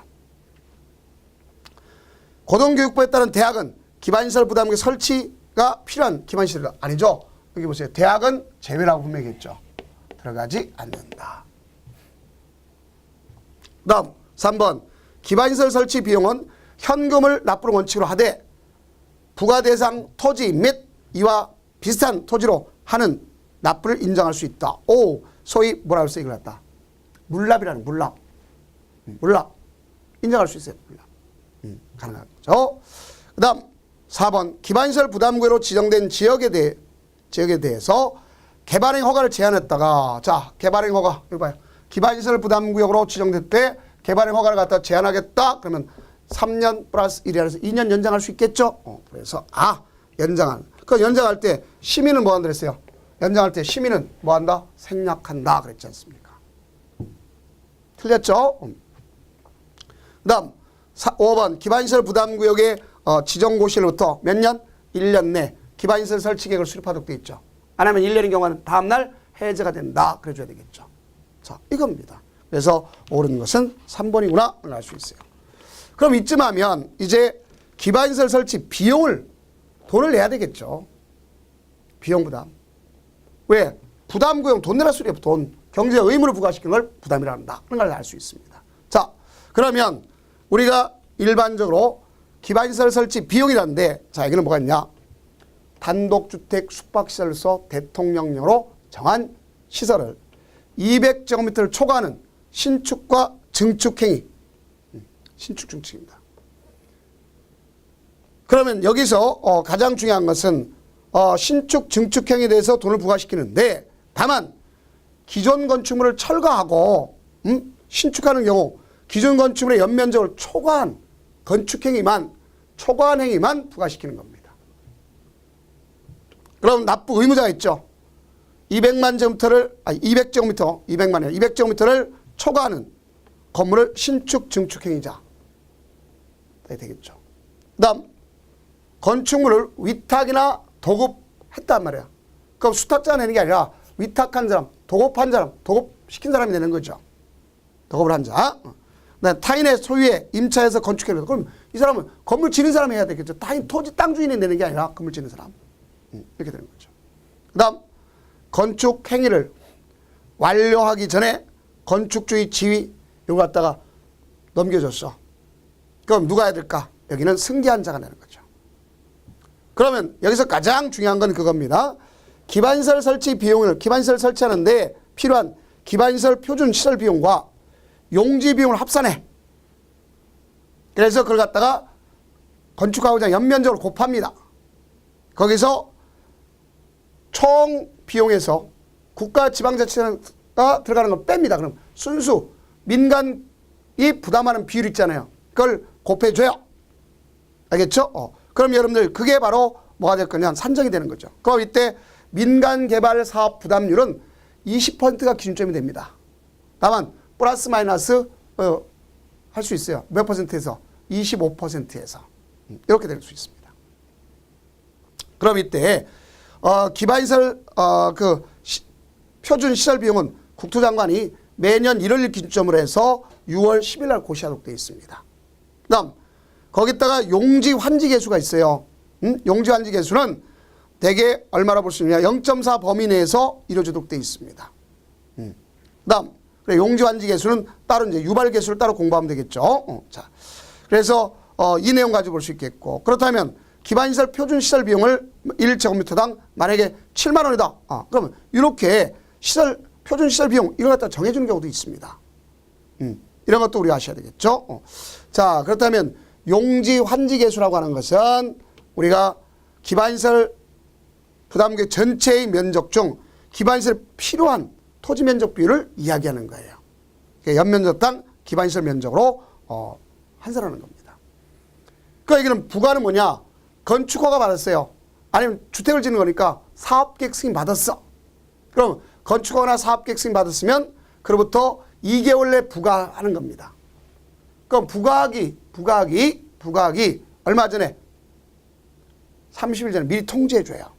고등교육부에 따른 대학은 기반시설 부담구역 설치가 필요한 기반시설이 아니죠. 여기 보세요. 대학은 제외라고 분명히 했죠. 들어가지 않는다. 다음 3번 기반시설 설치 비용은 현금을 납부를 원칙으로 하되 부과대상 토지 및 이와 비슷한 토지로 하는 납부를 인정할 수 있다. 오, 소위 뭐라고 해서 이걸 갖다 물납이라는 물납 인정할 수 있어요. 물납 가능한 거죠. 그 다음 4번 기반시설 부담구역으로 지정된 지역에 대해서 개발행 허가를 제한했다가 자 개발행 허가 이거 봐요. 기반시설 부담구역으로 지정될 때 개발행 허가를 갖다 제한하겠다. 그러면 3년 플러스 1이라서 2년 연장할 수 있겠죠. 그래서 연장하는. 그 연장할 때 시민은 뭐 한다 그랬어요? 연장할 때 시민은 뭐 한다? 생략한다 그랬지 않습니까? 틀렸죠? 그 다음 5번 기반시설 부담구역의 지정고시로부터 몇 년? 1년 내 기반시설 설치 계획을 수립하도록 되어 있죠. 안 하면 1년인 경우는 다음날 해제가 된다. 그래줘야 되겠죠. 자, 이겁니다. 그래서 옳은 것은 3번이구나 알 수 있어요. 그럼 이쯤 하면 이제 기반시설 설치 비용을 돈을 내야 되겠죠. 비용 부담. 왜? 부담구형 돈 내라 소리야. 돈. 경제 의무를 부과시키는 걸 부담이라 한다. 그런 걸 알 수 있습니다. 자, 그러면 우리가 일반적으로 기반시설 설치 비용이라는데, 자, 여기는 뭐가 있냐? 단독주택 숙박시설로서 대통령령으로 정한 시설을 200제곱미터를 초과하는 신축과 증축행위. 신축 증축입니다. 그러면 여기서 가장 중요한 것은 신축 증축행위에 대해서 돈을 부과시키는데, 다만 기존 건축물을 철거하고 신축하는 경우 기존 건축물의 연면적을 초과한 초과한 행위만 부과시키는 겁니다. 그럼 납부 의무자가 있죠. 200제곱미터를 초과하는 건물을 신축 증축행위자 되겠죠. 그다음 건축물을 위탁이나 도급했단 말이야. 그럼 수탁자가 내는 게 아니라 위탁한 사람, 도급한 사람, 도급시킨 사람이 내는 거죠. 도급을 한 자. 타인의 소유에 임차해서 건축해서, 그럼 이 사람은 건물 지는 사람이 해야 되겠죠. 타인 토지 땅 주인이 내는 게 아니라 건물 지는 사람. 이렇게 되는 거죠. 그다음 건축 행위를 완료하기 전에 건축주의 지위 이거 갖다가 넘겨줬어. 그럼 누가 해야 될까? 여기는 승계한 자가 내는 거죠. 그러면 여기서 가장 중요한 건 그겁니다. 기반시설 설치 비용을, 기반시설 설치하는데 필요한 기반시설 표준 시설 비용과 용지 비용을 합산해. 그래서 그걸 갖다가 건축하고자 연면적으로 곱합니다. 거기서 총 비용에서 국가 지방자치가 들어가는 걸 뺍니다. 그럼 순수 민간이 부담하는 비율 있잖아요. 그걸 곱해줘요. 알겠죠? 그럼 여러분들 그게 바로 뭐가 될 거냐? 산정이 되는 거죠. 그럼 이때 민간개발 사업 부담률은 20%가 기준점이 됩니다. 다만 플러스 마이너스 할 수 있어요. 몇 퍼센트에서? 25%에서. 이렇게 될 수 있습니다. 그럼 이때 기반시설 표준 시설 비용은 국토장관이 매년 1월 1일 기준점으로 해서 6월 10일 날 고시하도록 되어 있습니다. 그다음 거기다가 용지 환지 개수가 있어요. 용지 환지 개수는 대개 얼마나 볼 수 있느냐? 0.4 범위 내에서 이루어지도록 되어 있습니다. 그다음 용지 환지 개수는 따로 이제 유발 개수를 따로 공부하면 되겠죠. 자, 그래서 이 내용 가지고 볼 수 있겠고, 그렇다면 기반시설 표준 시설 비용을 1제곱미터당 만약에 7만 원이다. 그러면 이렇게 표준 시설 비용 이걸 갖다 정해주는 경우도 있습니다. 이런 것도 우리가 아셔야 되겠죠. 자, 그렇다면 용지 환지 개수라고 하는 것은 우리가 기반시설 부담구역 전체의 면적 중 기반시설 필요한 토지 면적 비율을 이야기하는 거예요. 연면적당 기반시설 면적으로 환산하는 겁니다. 그 얘기는 부가는 뭐냐? 건축허가 받았어요. 아니면 주택을 짓는 거니까 사업계획 승인 받았어. 그럼 건축허나 사업계획 승인 받았으면 그로부터 2개월 내 부과하는 겁니다. 그럼 부과하기 얼마 전에 30일 전에 미리 통지해줘요.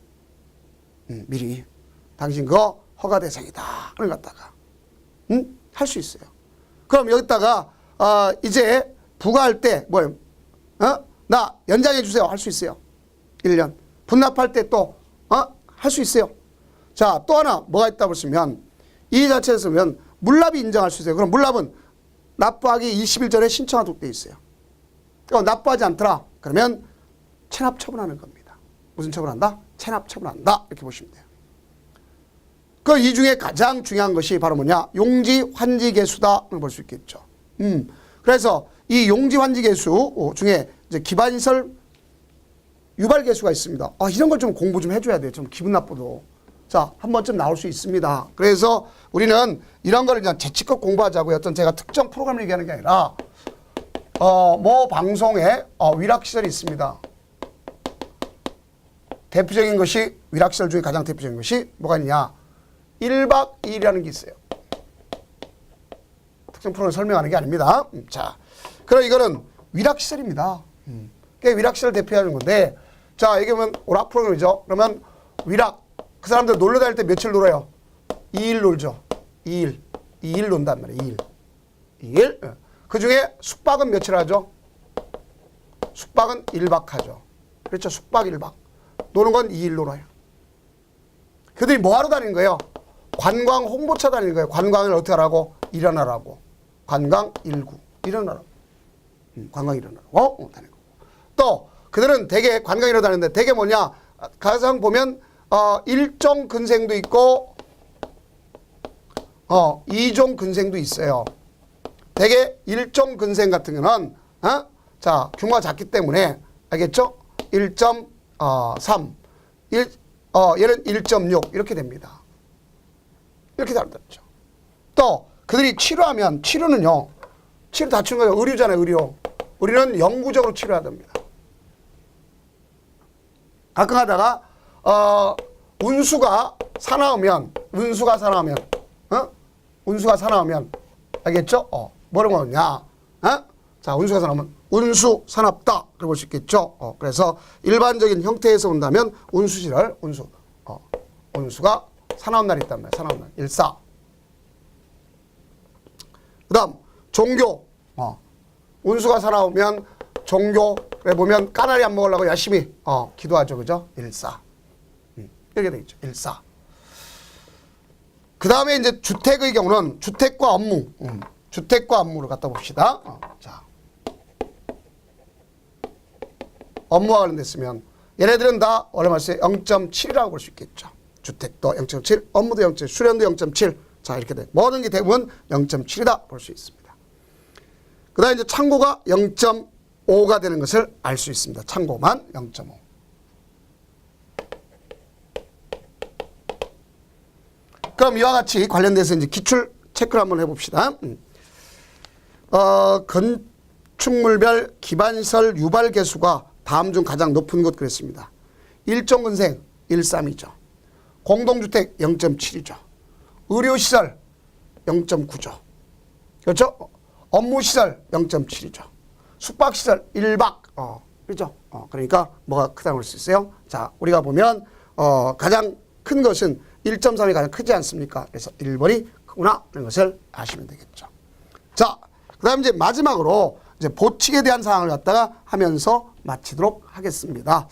미리 당신 그거 허가 대상이다. 그걸 갖다가 할 수 있어요. 그럼 여기다가 이제 부과할 때 뭐예요? 나 연장해 주세요. 할 수 있어요. 1년. 분납할 때 또 할 수 있어요. 자, 또 하나 뭐가 있다 보시면 이 자체에서 보면 물납이 인정할 수 있어요. 그럼 물납은 납부하기 20일 전에 신청하도록 되어 있어요. 납부하지 않더라. 그러면 체납 처분하는 겁니다. 무슨 처분한다? 체납 처분한다. 이렇게 보시면 돼요. 그 이 중에 가장 중요한 것이 바로 뭐냐? 용지 환지 개수다. 볼 수 있겠죠. 그래서 이 용지 환지 개수 중에 이제 기반시설 유발 개수가 있습니다. 이런 걸 좀 공부 좀 해줘야 돼요. 좀 기분 나쁘도. 자, 한 번쯤 나올 수 있습니다. 그래서 우리는 이런 거를 그냥 재치껏 공부하자고요. 어떤 제가 특정 프로그램을 얘기하는 게 아니라 뭐 방송에 위락시설이 있습니다. 대표적인 것이 위락시설 중에 가장 대표적인 것이 뭐가 있냐? 1박 2일이라는 게 있어요. 특정 프로그램을 설명하는 게 아닙니다. 자, 그럼 이거는 위락시설입니다. 그게 위락시설을 대표하는 건데, 자, 이게 보면 오락 프로그램이죠. 그러면 위락, 그 사람들 놀러 다닐 때 며칠 놀아요? 2일 놀죠. 2일 논단 말이에요. 2일. 그 중에 숙박은 며칠 하죠? 숙박은 1박 하죠. 그렇죠. 숙박 1박. 노는 건 2일 놀아요. 그들이 뭐하러 다니는 거예요? 관광 홍보차 다니는 거예요. 관광을 어떻게 하라고? 일어나라고. 관광 일구. 일어나라고. 관광 일어나라고 다니는 거고. 또 그들은 대개 관광 일어나는데 대개 뭐냐? 가상 보면 일종 근생도 있고 2종 근생도 있어요. 대개 일종 근생 같은 경우는 자 규모가 작기 때문에 알겠죠? 1.3 얘는 1.6 이렇게 됩니다. 이렇게 다르죠. 또 그들이 치료하면 치료는요. 치료 다치는 거예요. 의료잖아요. 의료. 우리는 영구적으로 치료해야 됩니다. 가끔 하다가 운수가 사나우면 알겠죠? 뭐라고 하느냐? 자, 운수가 사나우면 운수 사납다. 그렇게 볼 수 있겠죠? 그래서 일반적인 형태에서 온다면 운수시를 운수가 사나운 날이 있단 말이에요. 사나운 날. 일사. 그 다음 종교. 운수가 사나우면 종교에 보면 까나리 안 먹으려고 열심히 기도하죠. 그죠? 일사. 이렇게 되겠죠. 일사. 그 다음에 이제 주택의 경우는 주택과 업무. 주택과 업무를 갖다 봅시다. 자. 업무와 관련됐으면 얘네들은 다 얼마 말씀 0.7이라고 볼 수 있겠죠. 주택도 0.7, 업무도 0.7, 수련도 0.7. 자, 이렇게 돼. 모든 게 대부분 0.7이다 볼 수 있습니다. 그 다음에 이제 참고가 0.5가 되는 것을 알 수 있습니다. 참고만 0.5. 그럼 이와 같이 관련돼서 이제 기출 체크를 한번 해봅시다. 건축물별 기반시설 유발 개수가 다음 중 가장 높은 것 그랬습니다. 일종근생 1.3이죠. 공동주택 0.7이죠. 의료시설 0.9죠. 그렇죠? 업무시설 0.7이죠. 숙박시설 1박. 그렇죠? 그러니까 뭐가 크다고 볼 수 있어요? 자, 우리가 보면 가장 큰 것은 1.3이 가장 크지 않습니까? 그래서 1번이 크구나 하는 것을 아시면 되겠죠. 자, 그 다음 이제 마지막으로 이제 보칙에 대한 사항을 갖다가 하면서 마치도록 하겠습니다.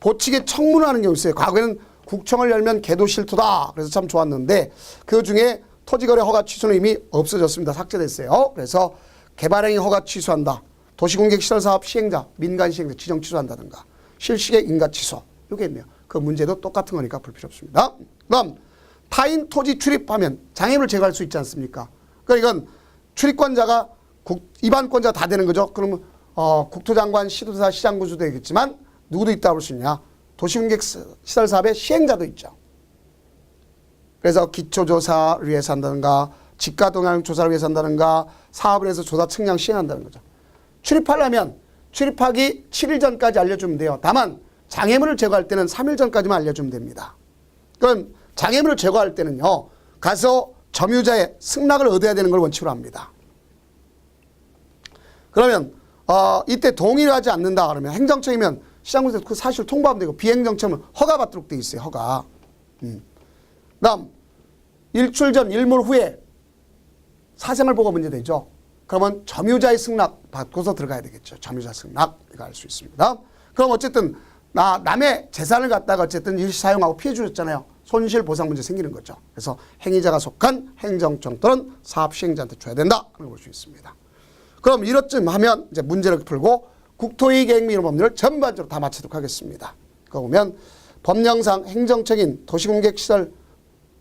보칙에 청문을 하는 경우 있어요. 과거에는 국청을 열면 개도 실토다. 그래서 참 좋았는데 그 중에 토지거래 허가 취소는 이미 없어졌습니다. 삭제됐어요. 그래서 개발행위 허가 취소한다. 도시공객시설사업 시행자, 민간 시행자 지정 취소한다든가 실시계 인가 취소. 이게 있네요. 그 문제도 똑같은 거니까 볼 필요 없습니다. 그다음 타인 토지 출입하면 장애물을 제거할 수 있지 않습니까? 그러니까 이건 출입권자가 입안권자 다 되는 거죠. 그러면 국토장관, 시도지사, 시장군수도 되겠지만 누구도 있다 볼 수 있냐? 도시공객시설사업의 시행자도 있죠. 그래서 기초조사를 위해서 한다든가 집가동향 조사를 위해서 한다든가 사업을 해서 조사 측량 시행한다는 거죠. 출입하려면 출입하기 7일 전까지 알려주면 돼요. 다만 장애물을 제거할 때는 3일 전까지만 알려주면 됩니다. 그럼 장애물을 제거할 때는요. 가서 점유자의 승낙을 얻어야 되는 걸 원칙으로 합니다. 그러면 이때 동의를 하지 않는다 그러면 행정처이면 시장군에서 그 사실을 통보하면 되고 비행정처는 허가받도록 돼 있어요. 허가. 그다음 일출 전 일몰 후에 사생활 보고 문제되죠. 그러면 점유자의 승낙 받고서 들어가야 되겠죠. 점유자 승낙 이거 알 수 있습니다. 그럼 어쨌든 남의 재산을 갖다가 어쨌든 일시 사용하고 피해 주셨잖아요. 손실보상 문제 생기는 거죠. 그래서 행위자가 속한 행정청 또는 사업 시행자한테 줘야 된다 하는 걸 볼 수 있습니다. 그럼 이렇쯤 하면 이제 문제를 풀고 국토이익행위 이런 법률을 전반적으로 다 마치도록 하겠습니다. 그거 보면 법령상 행정적인 도시공객시설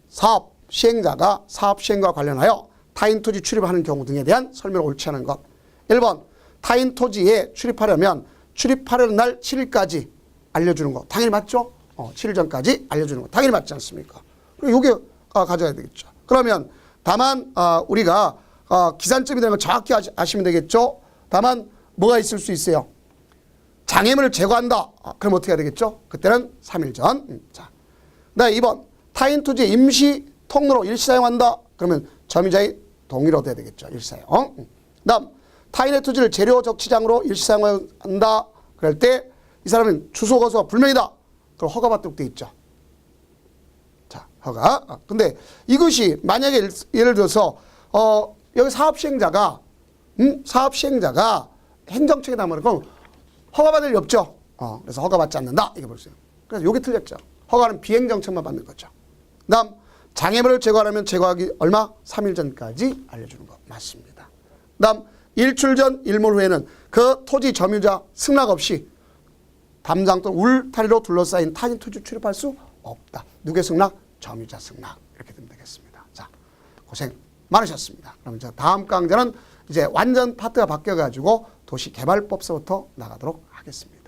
사업 시행자가 사업 시행과 관련하여 타인 토지 출입하는 경우 등에 대한 설명을 옳지 않은 것. 1번 타인 토지에 출입하려면 출입하려는 날 7일까지 알려주는 거. 당연히 맞죠? 7일 전까지 알려주는 거. 당연히 맞지 않습니까? 그리고 이게 가져야 되겠죠. 그러면 다만 우리가 기산점이 되는 걸 정확히 아시면 되겠죠. 다만 뭐가 있을 수 있어요. 장애물을 제거한다. 그럼 어떻게 해야 되겠죠? 그때는 3일 전. 자, 그다음에 2번 타인 토지에 임시 통로로 일시 사용한다. 그러면 점유자의 동의를 얻어야 되겠죠. 일시 사용. 그다음 타인의 토지를 재료 적치장으로 일시 사용한다. 그럴 때 이 사람은 주소 거소가 불명이다. 그럼 허가받도록 돼 있죠. 자, 허가. 근데 이것이 만약에 예를 들어서 여기 사업 시행자가 행정청에 담으면 그럼 허가받을 리 없죠. 그래서 허가받지 않는다. 이게 볼 수 있어요. 그래서 이게 틀렸죠. 허가는 비행정청만 받는 거죠. 그다음 장애물을 제거하려면 제거하기 얼마? 3일 전까지 알려주는 거 맞습니다. 그다음 일출 전 일몰 후에는 그 토지 점유자 승낙 없이 담장 또는 울타리로 둘러싸인 타인 토지 출입할 수 없다. 누구의 승낙? 점유자 승낙. 이렇게 되면 되겠습니다. 자, 고생 많으셨습니다. 그럼 이제 다음 강좌는 이제 완전 파트가 바뀌어가지고 도시개발법서부터 나가도록 하겠습니다.